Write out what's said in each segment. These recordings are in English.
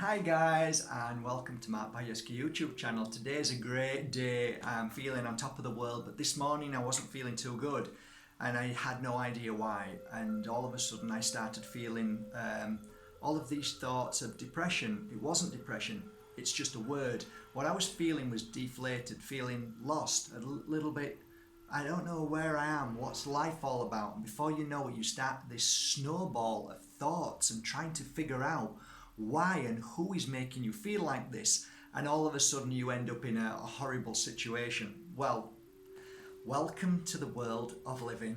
Hi guys, and welcome to my Bajerski YouTube channel. Today is a great day. I'm feeling on top of the world, but this morning I wasn't feeling too good and I had no idea why, and all of a sudden I started feeling all of these thoughts of depression. It wasn't depression, it's just a word. What I was feeling was deflated, feeling lost, a little bit. I don't know where I am, what's life all about? And before you know it, you start this snowball of thoughts and trying to figure out why and who is making you feel like this, and all of a sudden you end up in a horrible situation. Well, welcome to the world of living.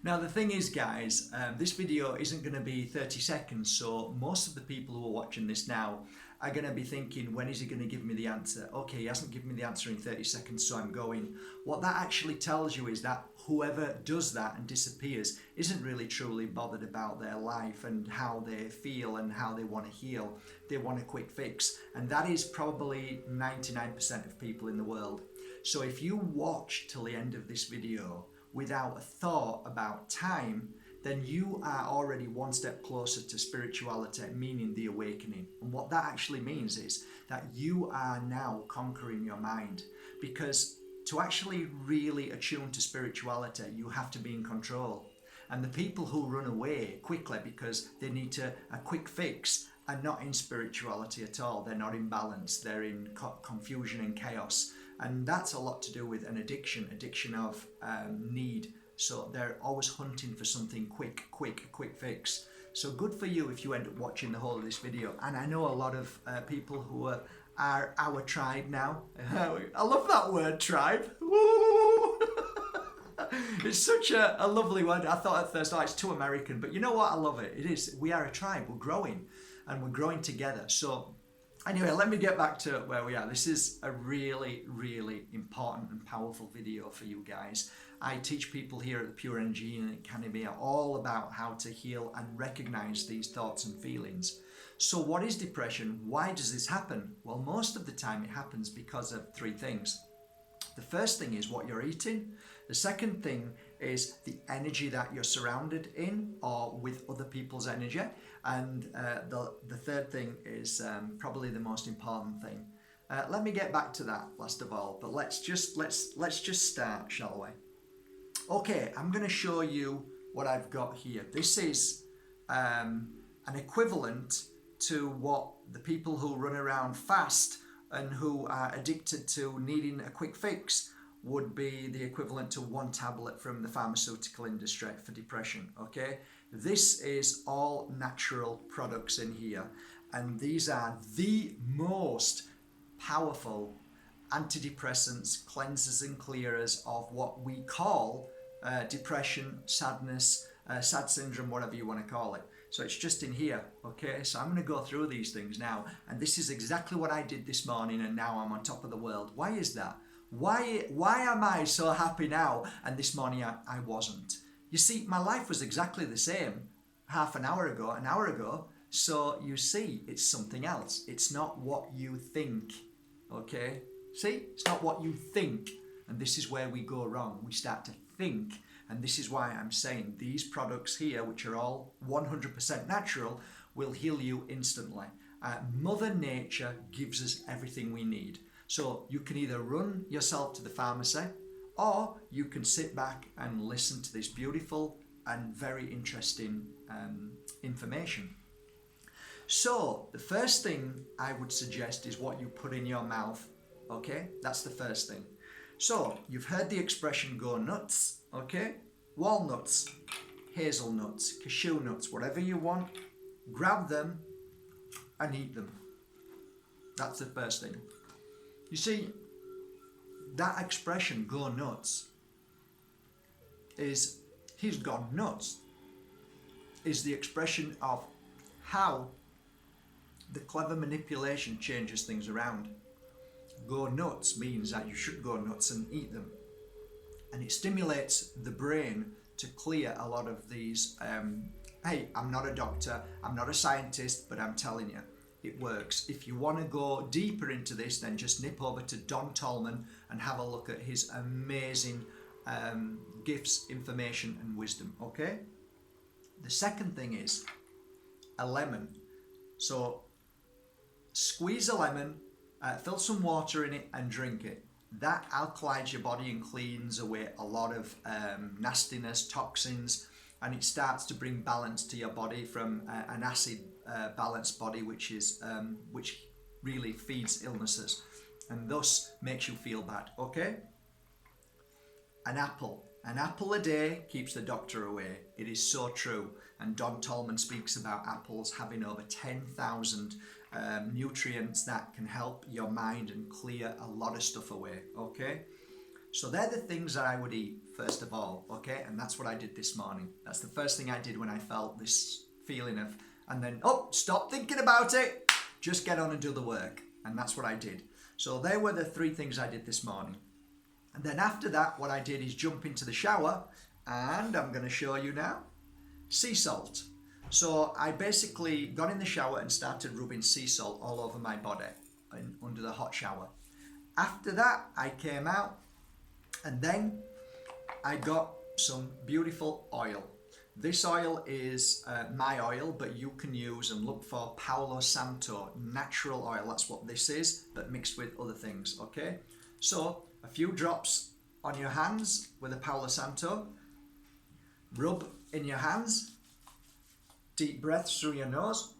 Now the thing is guys, this video isn't going to be 30 seconds, so most of the people who are watching this now are going to be thinking, when is he going to give me the answer? Okay, he hasn't given me the answer in 30 seconds, so I'm going. What that actually tells you is that whoever does that and disappears isn't really truly bothered about their life and how they feel and how they want to heal. They want a quick fix, and that is probably 99% of people in the world. So if you watch till the end of this video without a thought about time, then you are already one step closer to spirituality, meaning the awakening. And what that actually means is that you are now conquering your mind, because to actually really attune to spirituality, you have to be in control. And the people who run away quickly because they need a quick fix are not in spirituality at all. They're not in balance. They're in confusion and chaos. And that's a lot to do with an addiction of need. So they're always hunting for something quick, a quick fix. So good for you if you end up watching the whole of this video. And I know a lot of people who are our tribe now. I love that word, tribe. It's such a lovely word. I thought at first, oh, it's too American, but you know what? I love it. It is. We are a tribe. We're growing, and we're growing together. So anyway, let me get back to where we are. This is a really, really important and powerful video for you guys. I teach people here at the Pure Energy Academy all about how to heal and recognize these thoughts and feelings. So what is depression? Why does this happen? Well, most of the time it happens because of three things. The first thing is what you're eating. The second thing is the energy that you're surrounded in or with other people's energy. And the third thing is probably the most important thing. Let me get back to that last of all, but let's just start, shall we? Okay, I'm going to show you what I've got here. This is an equivalent to what the people who run around fast and who are addicted to needing a quick fix would be the equivalent to one tablet from the pharmaceutical industry for depression, okay? This is all natural products in here, and these are the most powerful antidepressants, cleansers and clearers of what we call depression, sadness, sad syndrome, whatever you want to call it. So it's just in here, okay? So I'm going to go through these things now, and this is exactly what I did this morning, and now I'm on top of the world. Why is that? Why am I so happy now, and this morning I wasn't? You see, my life was exactly the same half an hour ago, so you see, it's something else. It's not what you think, okay? See, it's not what you think, and this is where we go wrong. We start to think, and this is why I'm saying these products here, which are all 100% natural, will heal you instantly. Mother Nature gives us everything we need. So you can either run yourself to the pharmacy, or you can sit back and listen to this beautiful and very interesting information. So the first thing I would suggest is what you put in your mouth, okay? That's the first thing. So you've heard the expression go nuts, okay? Walnuts, hazelnuts, cashew nuts, whatever you want, grab them and eat them. That's the first thing. You see, that expression, go nuts, is he's gone nuts, is the expression of how the clever manipulation changes things around. Go nuts means that you should go nuts and eat them. And it stimulates the brain to clear a lot of these, hey, I'm not a doctor, I'm not a scientist, but I'm telling you, it works. If you want to go deeper into this, then just nip over to Don Tolman and have a look at his amazing gifts, information and wisdom, okay? The second thing is, a lemon. So squeeze a lemon, fill some water in it and drink it. That alkalides your body and cleans away a lot of nastiness, toxins, and it starts to bring balance to your body from an acid balanced body, which really feeds illnesses and thus makes you feel bad. Okay? An apple a day keeps the doctor away. It is so true. And Don Tolman speaks about apples having over 10,000 nutrients that can help your mind and clear a lot of stuff away. Okay? So they're the things that I would eat first of all. Okay? And that's what I did this morning. That's the first thing I did when I felt this feeling of, and then, oh, stop thinking about it. Just get on and do the work. And that's what I did. So they were the 3 things I did this morning. And then after that, what I did is jump into the shower, and I'm going to show you now, sea salt. So I basically got in the shower and started rubbing sea salt all over my body under the hot shower. After that, I came out, and then I got some beautiful oil. This oil is my oil, but you can use and look for Palo Santo natural oil. That's what this is, but mixed with other things, okay? So a few drops on your hands with a Palo Santo. Rub in your hands. Deep breaths through your nose.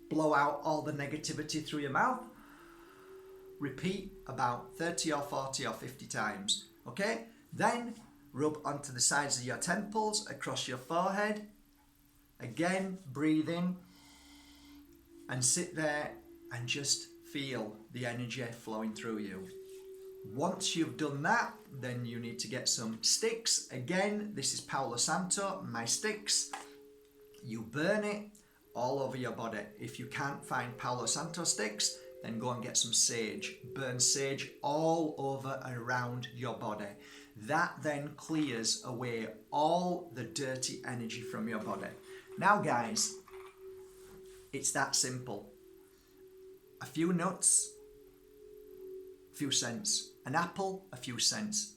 Blow out all the negativity through your mouth. Repeat about 30 or 40 or 50 times, okay? Then rub onto the sides of your temples, across your forehead. Again, breathe in and sit there and just feel the energy flowing through you. Once you've done that, then you need to get some sticks. Again, this is Palo Santo, my sticks. You burn it all over your body. If you can't find Palo Santo sticks, then go and get some sage. Burn sage all over around your body. That then clears away all the dirty energy from your body. Now guys, it's that simple. A few nuts, a few cents. An apple, a few cents.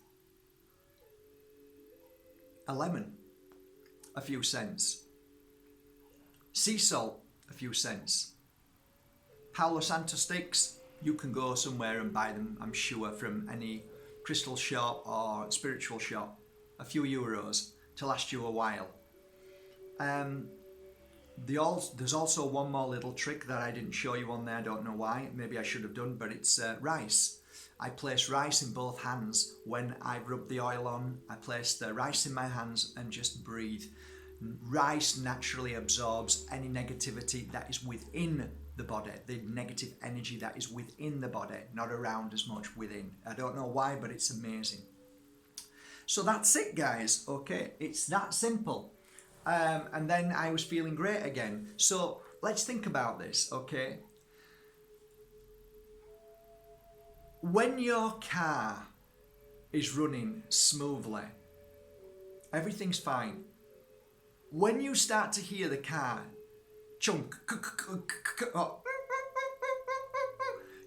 A lemon, a few cents. Sea salt, a few cents. Palo Santo sticks, you can go somewhere and buy them, I'm sure, from any crystal shop or spiritual shop. A few euros to last you a while. There's also one more little trick that I didn't show you on there, I don't know why, maybe I should have done, but it's rice. I place rice in both hands. When I rub the oil on, I place the rice in my hands and just breathe. Rice naturally absorbs any negativity that is within the body, the negative energy that is within the body, not around as much within. I don't know why, but it's amazing. So that's it, guys, okay? It's that simple. And then I was feeling great again. So let's think about this, okay? When your car is running smoothly, everything's fine. When you start to hear the car chunk,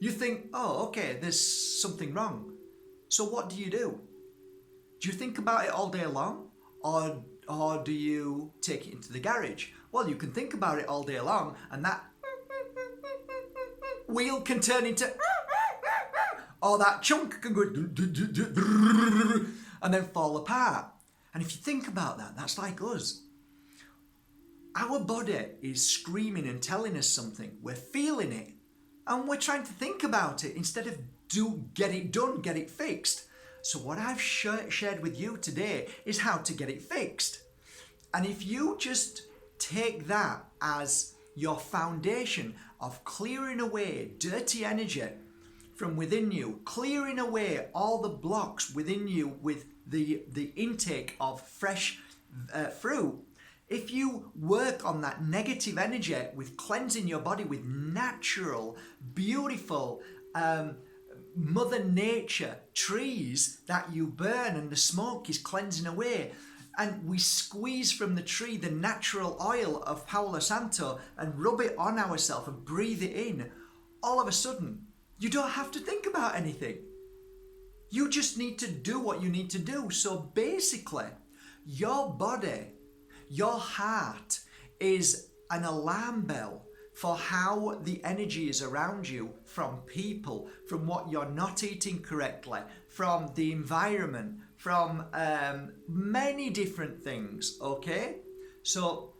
you think, oh, okay, there's something wrong. So what do? Do you think about it all day long? Or do you take it into the garage? Well, you can think about it all day long, and that wheel can turn into, or that chunk can go and then fall apart. And if you think about that, that's like us. Our body is screaming and telling us something. We're feeling it, and we're trying to think about it instead of get it done, get it fixed. So what I've shared with you today is how to get it fixed. And if you just take that as your foundation of clearing away dirty energy from within you, clearing away all the blocks within you with the intake of fresh fruit, if you work on that negative energy with cleansing your body with natural, beautiful, Mother Nature trees that you burn and the smoke is cleansing away, and we squeeze from the tree the natural oil of Palo Santo and rub it on ourselves and breathe it in, all of a sudden you don't have to think about anything. You just need to do what you need to do. So basically, your body, your heart is an alarm bell for how the energy is around you, from people, from what you're not eating correctly, from the environment, from many different things, okay? So,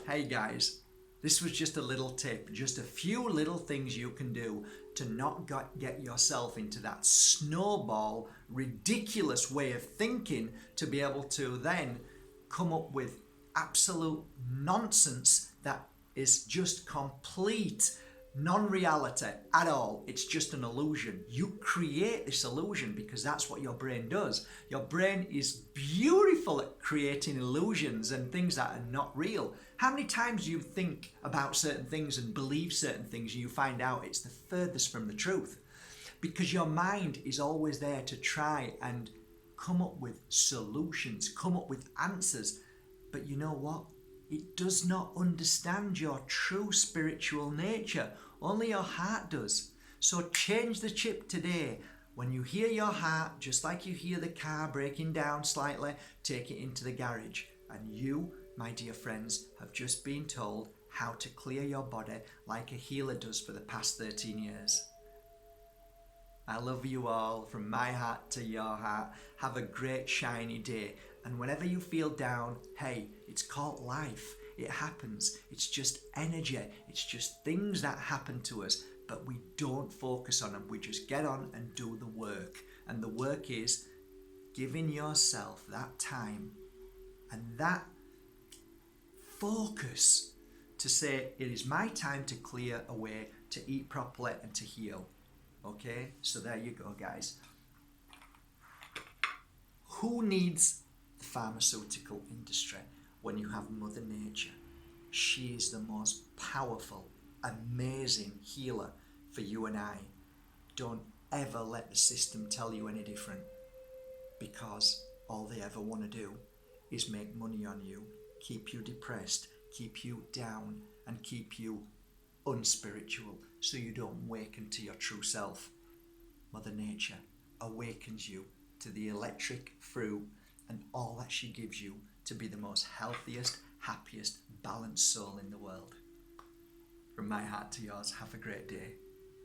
hey guys, this was just a little tip, just a few little things you can do to not get yourself into that snowball, ridiculous way of thinking, to be able to then come up with absolute nonsense that is just complete non-reality at all. It's just an illusion. You create this illusion because that's what your brain does. Your brain is beautiful at creating illusions and things that are not real. How many times do you think about certain things and believe certain things and you find out it's the furthest from the truth? Because your mind is always there to try and come up with solutions, come up with answers. But you know what? It does not understand your true spiritual nature. Only your heart does. So change the chip today. When you hear your heart, just like you hear the car breaking down slightly, take it into the garage. And you, my dear friends, have just been told how to clear your body like a healer does for the past 13 years. I love you all from my heart to your heart. Have a great shiny day. And whenever you feel down, hey, it's called life. It happens. It's just energy. It's just things that happen to us, but we don't focus on them. We just get on and do the work. And the work is giving yourself that time and that focus to say, it is my time to clear away, to eat properly and to heal. Okay, so there you go, guys. Who needs the pharmaceutical industry when you have Mother Nature? She is the most powerful, amazing healer for you and I. Don't ever let the system tell you any different, because all they ever want to do is make money on you, keep you depressed, keep you down, and keep you unspiritual, so you don't awaken to your true self. Mother Nature awakens you to the electric fruit and all that she gives you to be the most healthiest, happiest, balanced soul in the world. From my heart to yours, have a great day.